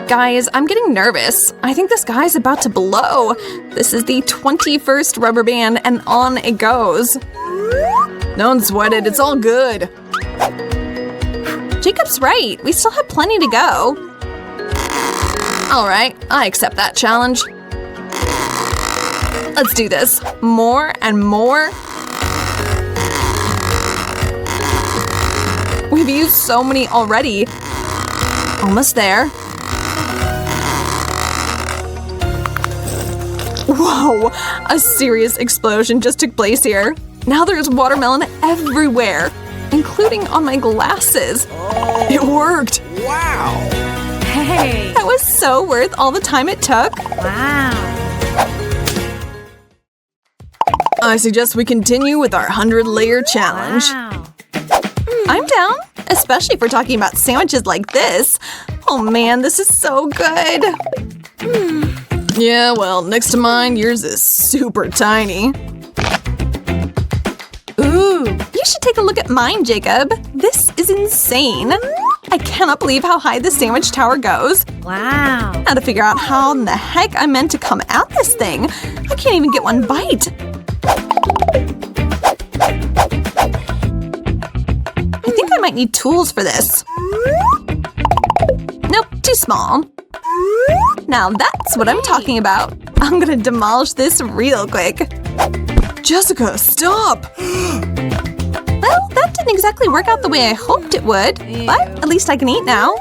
Guys, I'm getting nervous. I think the sky's about to blow. This is the 21st rubber band, and on it goes. Don't sweat it, it's all good. Jacob's right. We still have plenty to go. Alright, I accept that challenge. Let's do this. More and more. We've used so many already. Almost there. Whoa! A serious explosion just took place here. Now there's watermelon everywhere, including on my glasses. It worked! Wow! Hey! That was so worth all the time it took. Wow! I suggest we continue with our 100-layer challenge. Wow! I'm down, especially for talking about sandwiches like this. Oh man, this is so good. Yeah, well, next to mine, yours is super tiny. Ooh, you should take a look at mine, Jacob. This is insane. I cannot believe how high this sandwich tower goes. Wow! Now to figure out how in the heck I'm meant to come at this thing. I can't even get one bite. I think I might need tools for this. Nope, too small. Now that's what I'm talking about. I'm gonna demolish this real quick. Jessica, stop! Well, that didn't exactly work out the way I hoped it would, but at least I can eat now.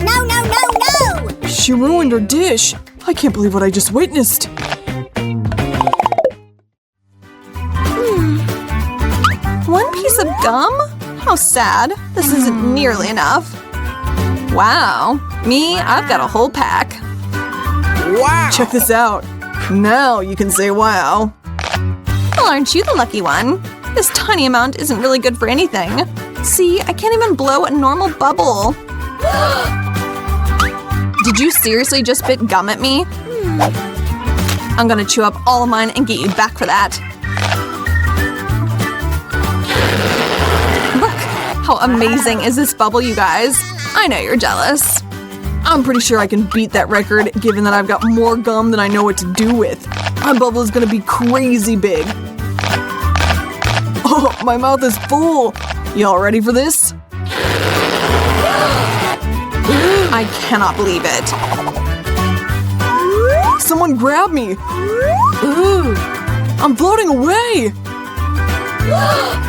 No, no, no, no! She ruined her dish. I can't believe what I just witnessed. One piece of gum? How sad. This isn't nearly enough. Wow. Me, I've got a whole pack. Wow! Check this out. Now you can say wow. Well, aren't you the lucky one? This tiny amount isn't really good for anything. See, I can't even blow a normal bubble. Did you seriously just spit gum at me? I'm gonna chew up all of mine and get you back for that. Look, how amazing is this bubble, you guys? I know you're jealous. I'm pretty sure I can beat that record, given that I've got more gum than I know what to do with. My bubble is gonna be crazy big. Oh, my mouth is full. Y'all ready for this? I cannot believe it. Someone grab me. Ooh, I'm floating away.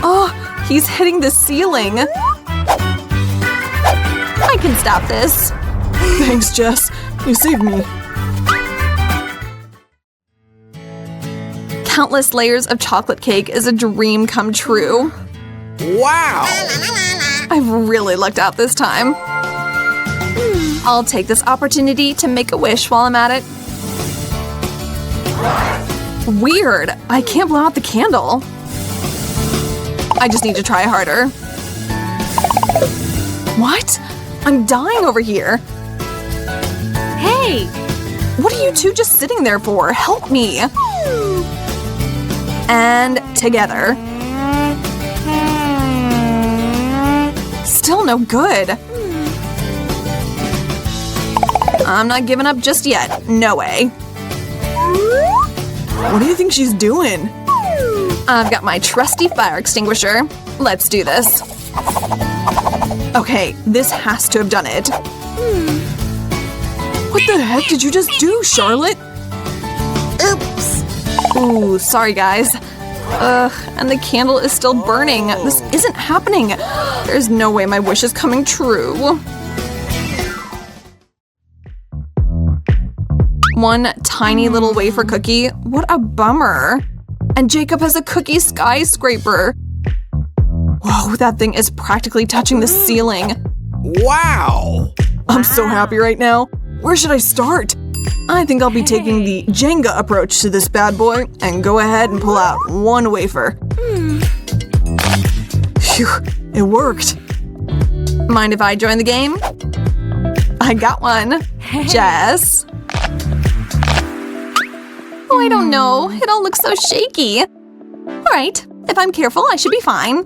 Oh, he's hitting the ceiling. I can stop this. Thanks, Jess. You saved me. Countless layers of chocolate cake is a dream come true. Wow! I've really lucked out this time. I'll take this opportunity to make a wish while I'm at it. Weird. I can't blow out the candle. I just need to try harder. What? I'm dying over here. Hey! What are you two just sitting there for? Help me! And together. Still no good. I'm not giving up just yet. No way. What do you think she's doing? I've got my trusty fire extinguisher. Let's do this. Okay, this has to have done it. What the heck did you just do, Charlotte? Oops! Ooh, sorry guys. Ugh, and the candle is still burning. This isn't happening. There's no way my wish is coming true. One tiny little wafer cookie. What a bummer. And Jacob has a cookie skyscraper. Whoa, that thing is practically touching the ceiling. Wow! I'm so happy right now. Where should I start? I think I'll be taking the Jenga approach to this bad boy and go ahead and pull out one wafer. Phew, it worked. Mind if I join the game? I got one. Jess? Oh, I don't know. It all looks so shaky. All right, if I'm careful, I should be fine.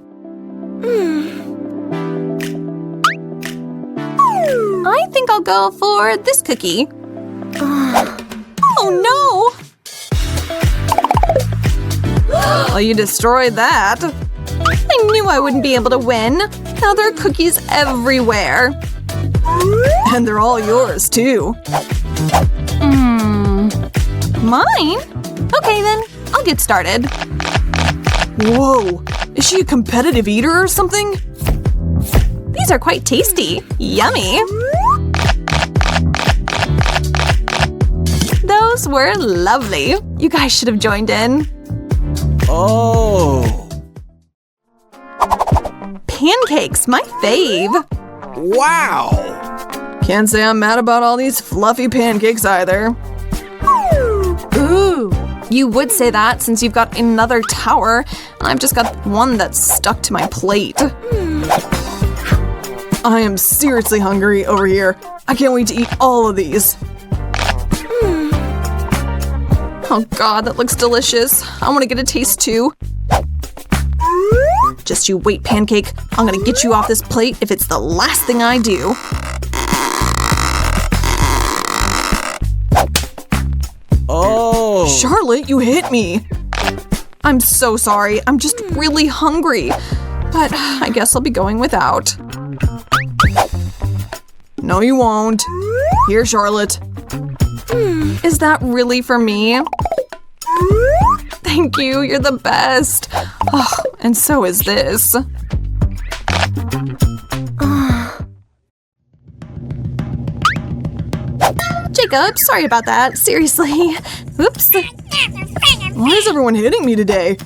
I think I'll go for this cookie. Oh no! Well, you destroyed that. I knew I wouldn't be able to win. Now there are cookies everywhere. And they're all yours, too. Mine? Okay then, I'll get started. Whoa! Is she a competitive eater or something? These are quite tasty. Yummy! Those were lovely. You guys should have joined in. Oh. Pancakes, my fave. Wow. Can't say I'm mad about all these fluffy pancakes either. Ooh. You would say that since you've got another tower, and I've just got one that's stuck to my plate. I am seriously hungry over here. I can't wait to eat all of these. Oh god, that looks delicious. I want to get a taste too. Just you wait, Pancake. I'm gonna get you off this plate if it's the last thing I do. Oh. Charlotte, you hit me. I'm so sorry. I'm just really hungry. But I guess I'll be going without. No, you won't. Here, Charlotte. Is that really for me? Thank you, you're the best. Oh, and so is this. Jacob, sorry about that. Seriously. Oops. Why is everyone hitting me today?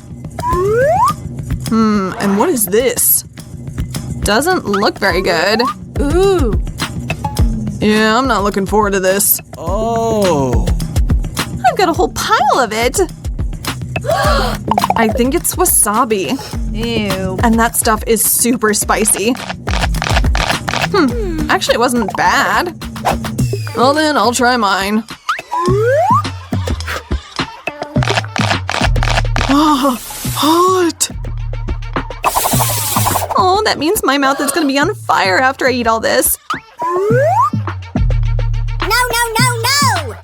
And what is this? Doesn't look very good. Ooh. Yeah, I'm not looking forward to this. Oh. I've got a whole pile of it. I think it's wasabi. Ew. And that stuff is super spicy. Actually, it wasn't bad. Well then, I'll try mine. Oh, hot! Oh, that means my mouth is gonna be on fire after I eat all this. No, no, no, no!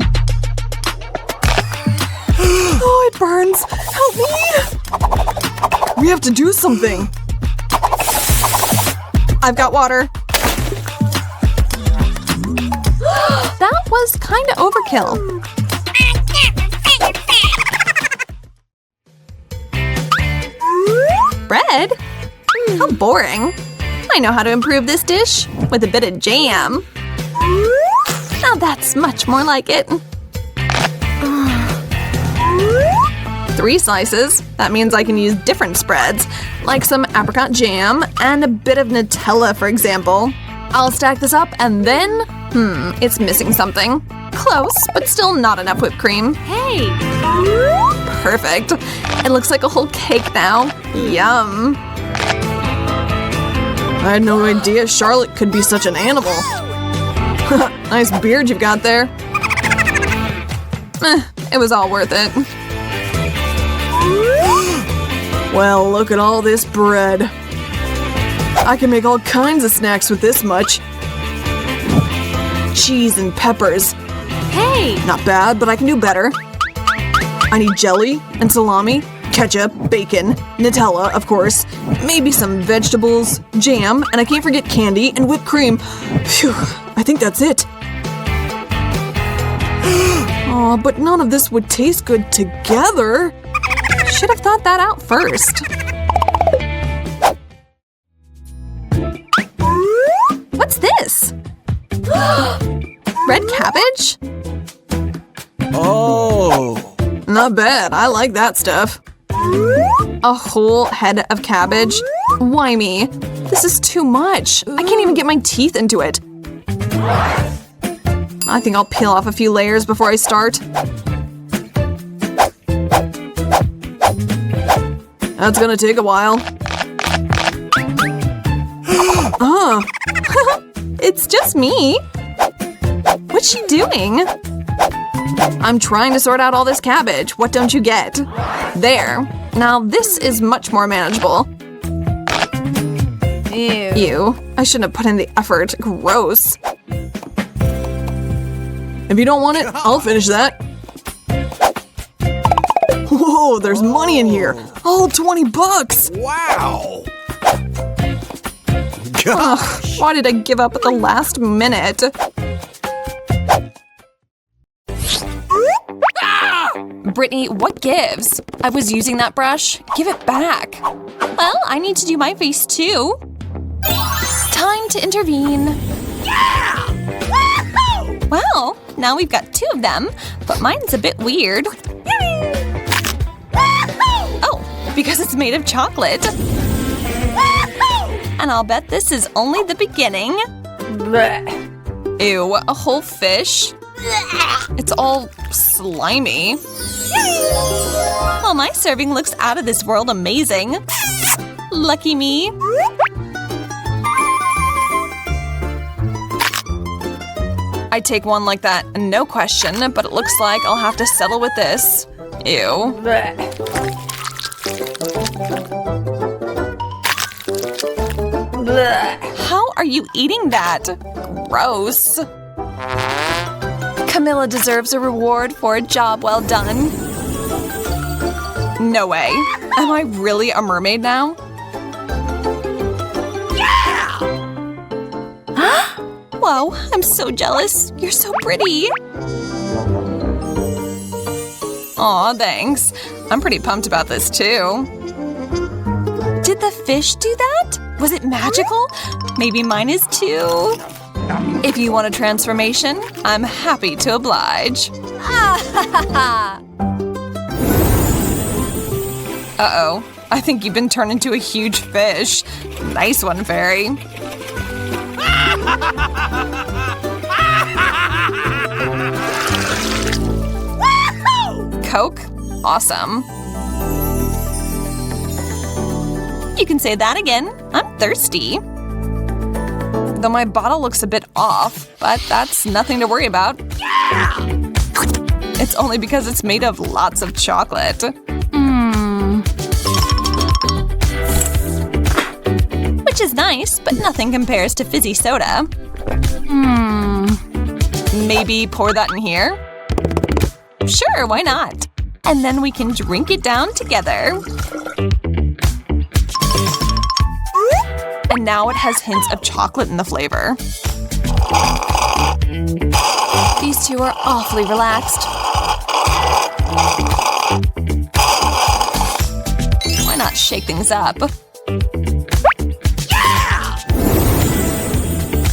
Oh, it burns! Help me! We have to do something. I've got water. That was kinda overkill. Bread? How boring. I know how to improve this dish with a bit of jam. Now that's much more like it. 3 slices. That means I can use different spreads, like some apricot jam and a bit of Nutella, for example. I'll stack this up and then… it's missing something. Close, but still not enough whipped cream. Hey! Perfect. It looks like a whole cake now. Yum. I had no idea Charlotte could be such an animal. Nice beard you've got there. It was all worth it. Well, look at all this bread. I can make all kinds of snacks with this much. Cheese and peppers. Hey! Not bad, but I can do better. I need jelly and salami, ketchup, bacon, Nutella, of course, maybe some vegetables, jam, and I can't forget candy and whipped cream. Phew, I think that's it. Aw, but none of this would taste good together. Should have thought that out first. What's this? Red cabbage? Oh. Not bad, I like that stuff. A whole head of cabbage? Why me? This is too much. I can't even get my teeth into it. I think I'll peel off a few layers before I start. That's gonna take a while. Oh, it's just me. What's she doing? I'm trying to sort out all this cabbage. What don't you get? There. Now this is much more manageable. Ew. I shouldn't have put in the effort. Gross. If you don't want it, I'll finish that. Whoa, there's money in here. All 20 bucks. Wow! Ugh, why did I give up at the last minute? Brittany, what gives? I was using that brush. Give it back. Well, I need to do my face too. Time to intervene. Well, now we've got 2 of them, but mine's a bit weird. Oh, because it's made of chocolate. And I'll bet this is only the beginning. Ew, a whole fish? It's all slimy. Well, my serving looks out of this world amazing. Lucky me. I'd take one like that, no question, but it looks like I'll have to settle with this. Ew. How are you eating that? Gross. Camilla deserves a reward for a job well done. No way. Am I really a mermaid now? Whoa, I'm so jealous. You're so pretty. Aw, thanks. I'm pretty pumped about this too. Did the fish do that? Was it magical? Maybe mine is too. If you want a transformation, I'm happy to oblige. Uh-oh. I think you've been turned into a huge fish. Nice one, fairy. Coke? Awesome. You can say that again. I'm thirsty. Though my bottle looks a bit off, but that's nothing to worry about. It's only because it's made of lots of chocolate. Which is nice, but nothing compares to fizzy soda. Maybe pour that in here? Sure, why not? And then we can drink it down together. And now it has hints of chocolate in the flavor. These 2 are awfully relaxed. Why not shake things up?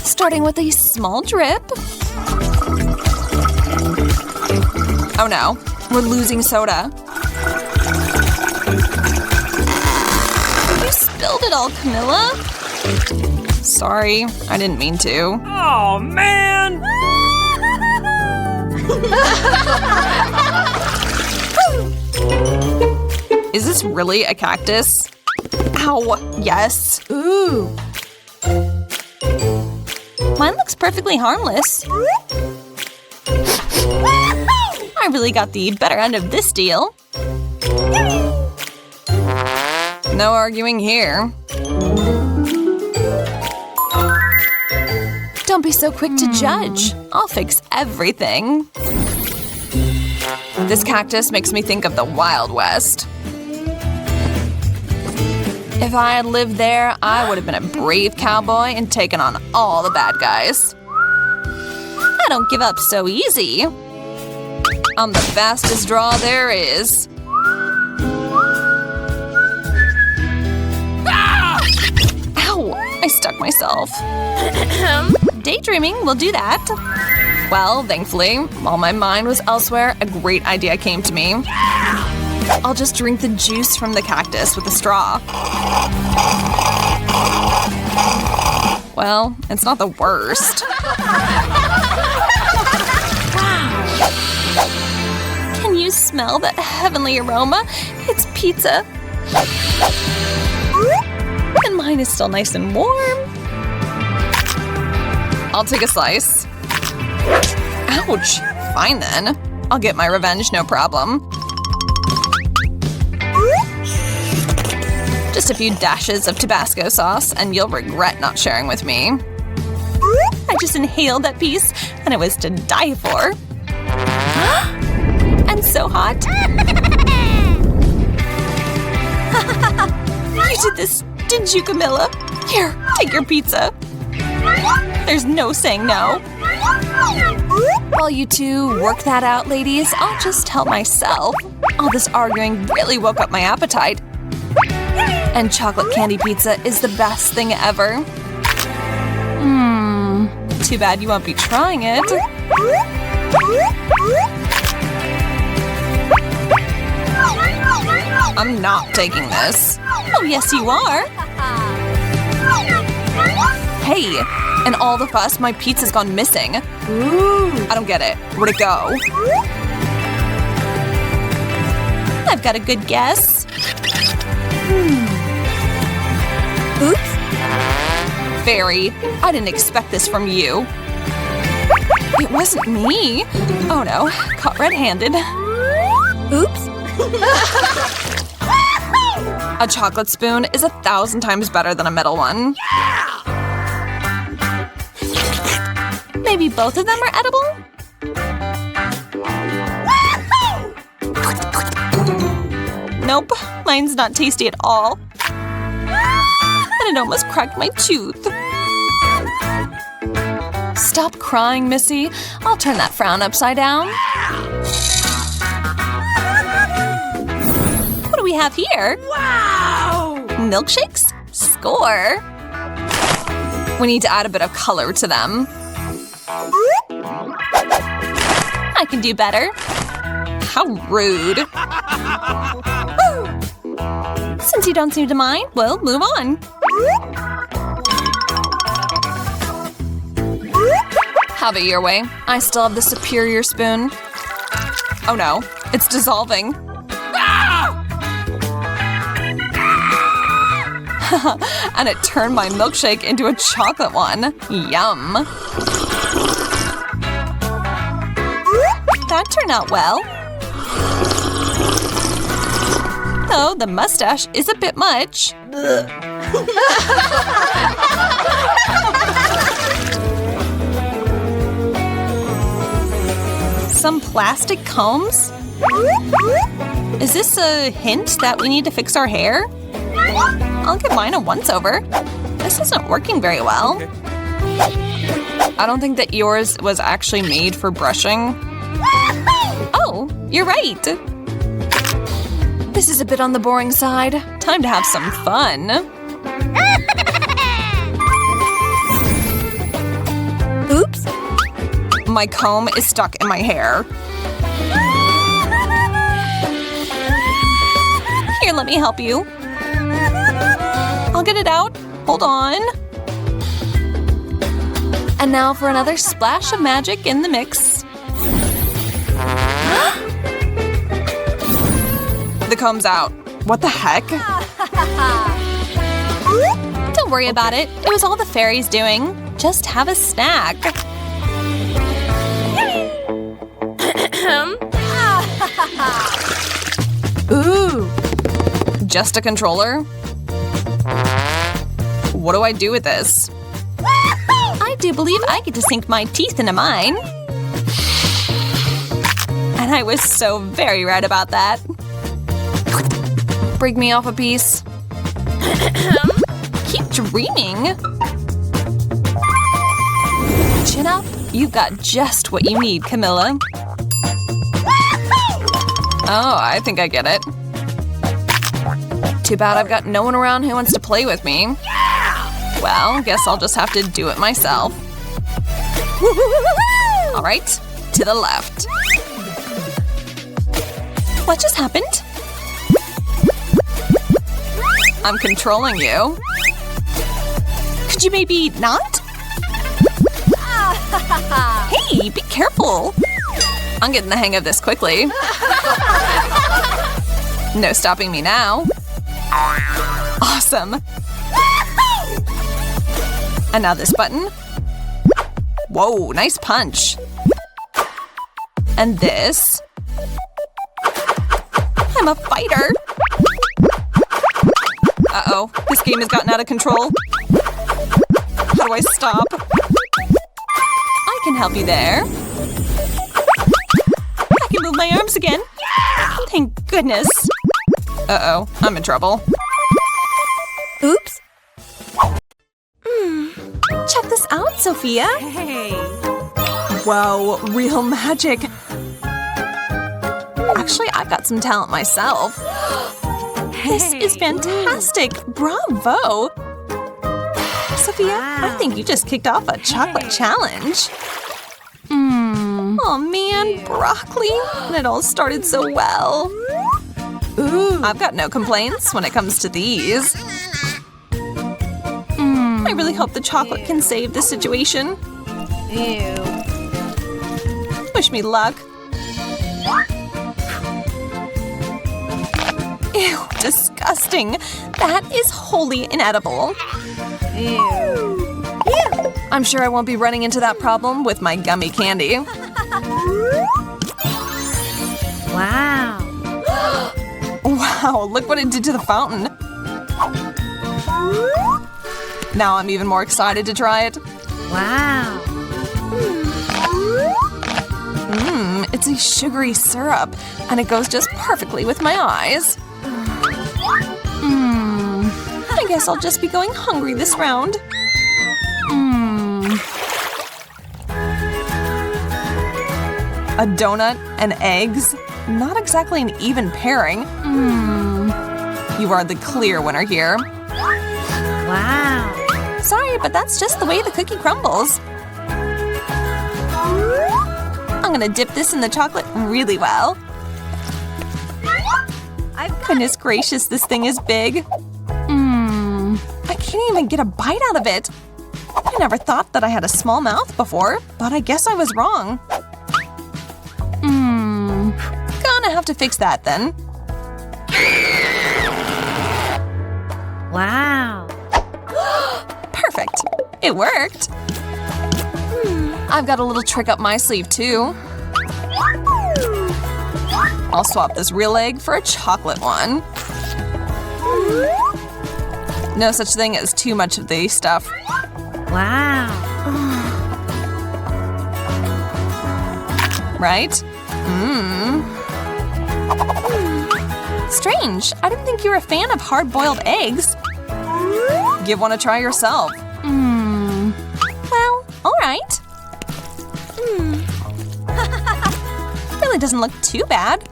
Starting with a small drip. Oh no, we're losing soda. You spilled it all, Camilla. Sorry, I didn't mean to. Oh, man! Is this really a cactus? Ow, yes. Ooh. Mine looks perfectly harmless. I really got the better end of this deal. No arguing here. Don't be so quick to judge. I'll fix everything. This cactus makes me think of the Wild West. If I had lived there, I would have been a brave cowboy and taken on all the bad guys. I don't give up so easy. I'm the fastest draw there is. Ow! I stuck myself. Daydreaming will do that. Well, thankfully, while my mind was elsewhere, a great idea came to me. I'll just drink the juice from the cactus with a straw. Well, it's not the worst. Can you smell that heavenly aroma? It's pizza. And mine is still nice and warm. I'll take a slice. Ouch. Fine then. I'll get my revenge, no problem. Just a few dashes of Tabasco sauce, and you'll regret not sharing with me. I I just inhaled that piece, and it was to die for. And so hot. You did this, didn't you, Camilla? Here, take your pizza. There's no saying no. While you two work that out, ladies, I'll just help myself. All this arguing really woke up my appetite. And chocolate candy pizza is the best thing ever. Too bad you won't be trying it. I'm not taking this. Oh, yes, you are. Hey, in all the fuss, my pizza's gone missing. I don't get it. Where'd it go? I've got a good guess. Oops. Fairy, I didn't expect this from you. It wasn't me. Oh no, caught red-handed. Oops. A chocolate spoon is 1,000 times better than a metal one. Maybe both of them are edible? Nope, mine's not tasty at all. And it almost cracked my tooth. Stop crying, Missy. I'll turn that frown upside down. What do we have here? Wow! Milkshakes? Score! We need to add a bit of color to them. I can do better. How rude. Since you don't seem to mind, we'll move on. Have it your way. I still have the superior spoon. Oh no, it's dissolving. And it turned my milkshake into a chocolate one. Yum. That turned out well. Though the mustache is a bit much. Some plastic combs? Is this a hint that we need to fix our hair? I'll give mine a once-over. This isn't working very well. I don't think that yours was actually made for brushing. Oh, you're right. This is a bit on the boring side. Time to have some fun. Oops. My comb is stuck in my hair. Here, let me help you. I'll get it out. Hold on. And now for another splash of magic in the mix. The comb's out. What the heck? Don't worry about it. It was all the fairies doing. Just have a snack. Ooh. Just a controller? What do I do with this? I do believe I get to sink my teeth into mine. And I was so very right about that. Break me off a piece. Keep dreaming. Chin up. You've got just what you need, Camilla. Oh, I think I get it. Too bad I've got no one around who wants to play with me. Well, guess I'll just have to do it myself. All right, to the left. What just happened? I'm controlling you. Could you maybe not? Hey, be careful. I'm getting the hang of this quickly. No stopping me now. Awesome. And now this button. Whoa, nice punch. And this. I'm a fighter. Uh-oh, this game has gotten out of control. How do I stop? can help you there. I can move my arms again. Thank goodness. Uh-oh, I'm in trouble. Oops. Check this out, Sophia. Hey. Wow, real magic. Actually, I've got some talent myself. This is fantastic. Bravo. Sophia, I think you just kicked off a chocolate challenge. Oh man, broccoli. And it all started so well. Ooh, I've got no complaints when it comes to these. I really hope the chocolate can save this situation. Ew. Wish me luck. Ew, disgusting. That is wholly inedible. Ew. I'm sure I won't be running into that problem with my gummy candy. Wow. Wow, look what it did to the fountain. Now I'm even more excited to try it. Wow. It's a sugary syrup, and it goes just perfectly with my eyes. I guess I'll just be going hungry this round. A donut and eggs? Not exactly an even pairing. You are the clear winner here. Wow. Sorry, but that's just the way the cookie crumbles. I'm gonna dip this in the chocolate really well. Goodness gracious, this thing is big. I can't even get a bite out of it. I never thought that I had a small mouth before, but I guess I was wrong. Gonna have to fix that then. Wow. Perfect. It worked. I've got a little trick up my sleeve too. I'll swap this real egg for a chocolate one. No such thing as too much of the stuff. Wow. Right? Strange. I didn't think you were a fan of hard-boiled eggs. Give one a try yourself. Well, all right. Really doesn't look too bad.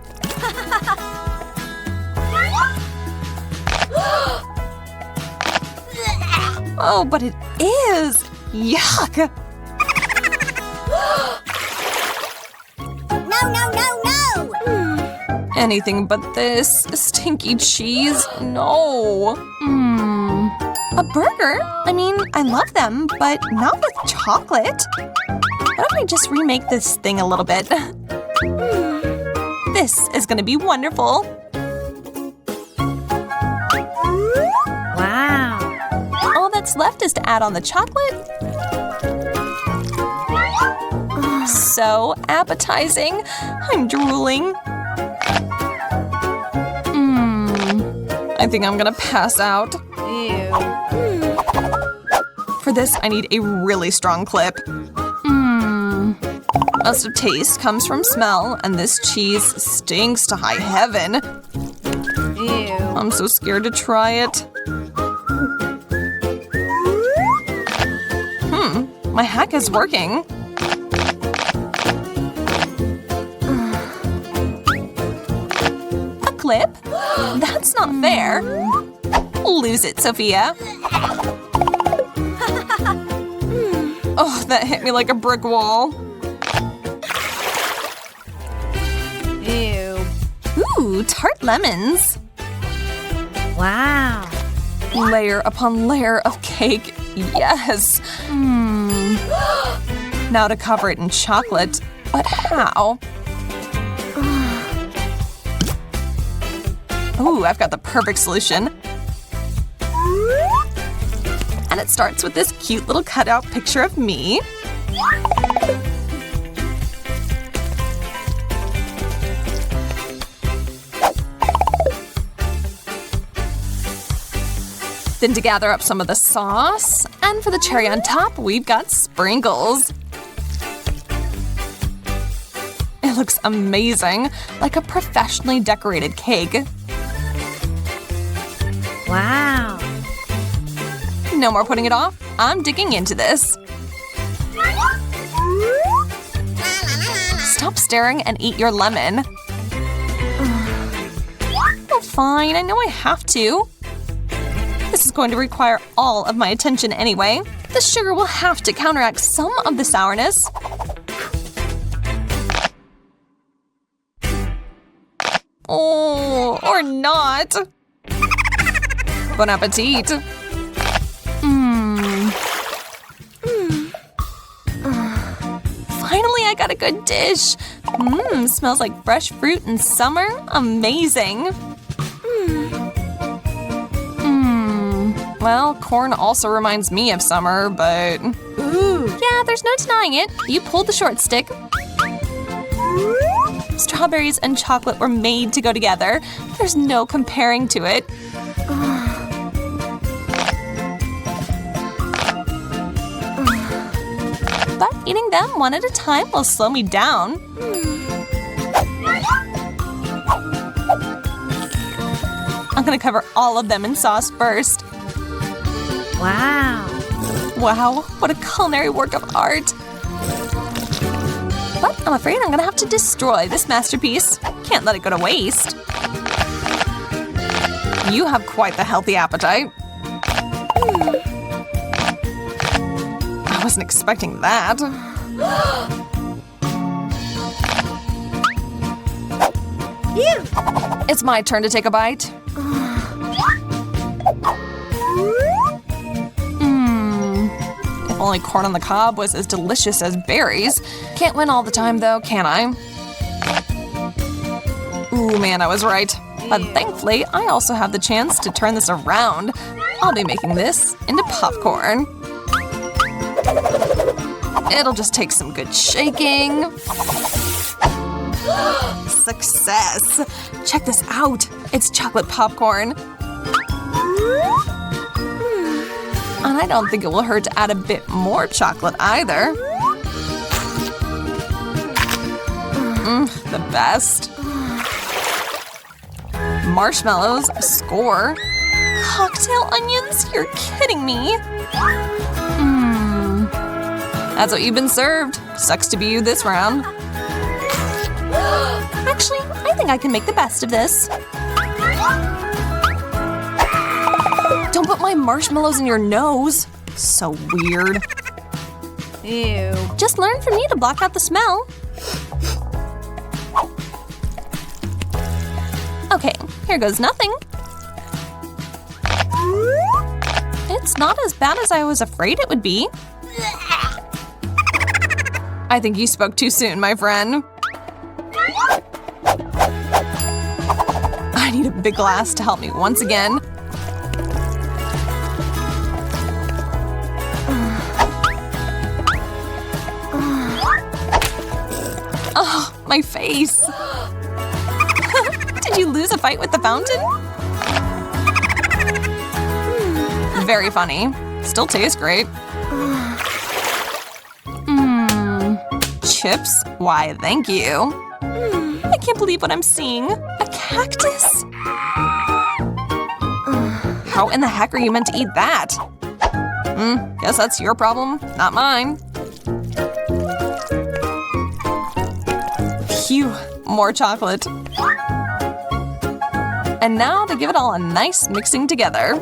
Oh, but it is! Yuck! No. Anything but this. Stinky cheese. No. A burger? I mean, I love them, but not with chocolate. Why don't I just remake this thing a little bit? This is gonna be wonderful. Wow. All that's left is to add on the chocolate. So appetizing. I'm drooling. I think I'm gonna pass out. Ew. For this, I need a really strong clip. Most of taste comes from smell, and this cheese stinks to high heaven. Ew. I'm so scared to try it. My hack is working. A clip? That's not fair. Lose it, Sophia. Oh, that hit me like a brick wall. Ew. Ooh, tart lemons. Wow. Layer upon layer of cake. Yes. Now to cover it in chocolate. But how? Ooh, I've got the perfect solution. And it starts with this cute little cutout picture of me. Then to gather up some of the sauce, and for the cherry on top, we've got sprinkles. It looks amazing, like a professionally decorated cake. Wow. No more putting it off. I'm digging into this. Stop staring and eat your lemon. Oh, fine. I know I have to. This is going to require all of my attention anyway. The sugar will have to counteract some of the sourness. Oh, or not. Bon appetit. Finally, I got a good dish. Smells like fresh fruit in summer. Amazing. Well, corn also reminds me of summer, but… Ooh. Yeah, there's no denying it. You pulled the short stick. Strawberries and chocolate were made to go together. There's no comparing to it. But eating them one at a time will slow me down. I'm gonna cover all of them in sauce first. Wow. Wow, what a culinary work of art. But I'm afraid I'm gonna have to destroy this masterpiece. Can't let it go to waste. You have quite the healthy appetite. I wasn't expecting that. Ew. It's my turn to take a bite. If only corn on the cob was as delicious as berries. Can't win all the time though, can I? Ooh, man, I was right. But thankfully, I also have the chance to turn this around. I'll be making this into popcorn. It'll just take some good shaking. Success! Check this out. It's chocolate popcorn. And I don't think it will hurt to add a bit more chocolate either. The best. Marshmallows, score. Cocktail onions? You're kidding me. That's what you've been served. Sucks to be you this round. Actually, I think I can make the best of this. Don't put my marshmallows in your nose. So weird. Ew. Just learn from me to block out the smell. Okay, here goes nothing. It's not as bad as I was afraid it would be. I think you spoke too soon, my friend. I need a big glass to help me once again. Oh, my face. Did you lose a fight with the fountain? Very funny. Still tastes great. Chips? Why, thank you. I can't believe what I'm seeing. A cactus? How in the heck are you meant to eat that? Guess that's your problem, not mine. Phew, more chocolate. And now to give it all a nice mixing together.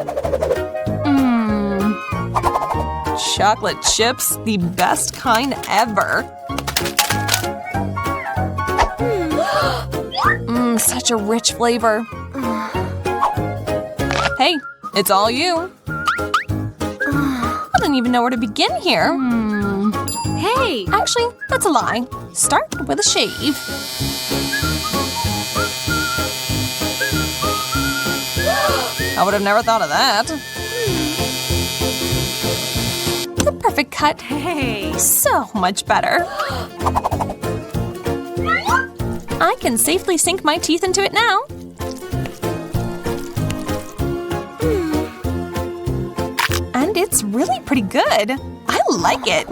Chocolate chips, the best kind ever. Such a rich flavor. Hey, it's all you. I don't even know where to begin here. Hey. Actually, that's a lie. Start with a shave. I would have never thought of that. The perfect cut. Hey. So much better. I can safely sink my teeth into it now. And it's really pretty good. I like it.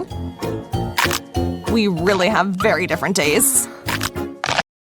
We really have very different tastes.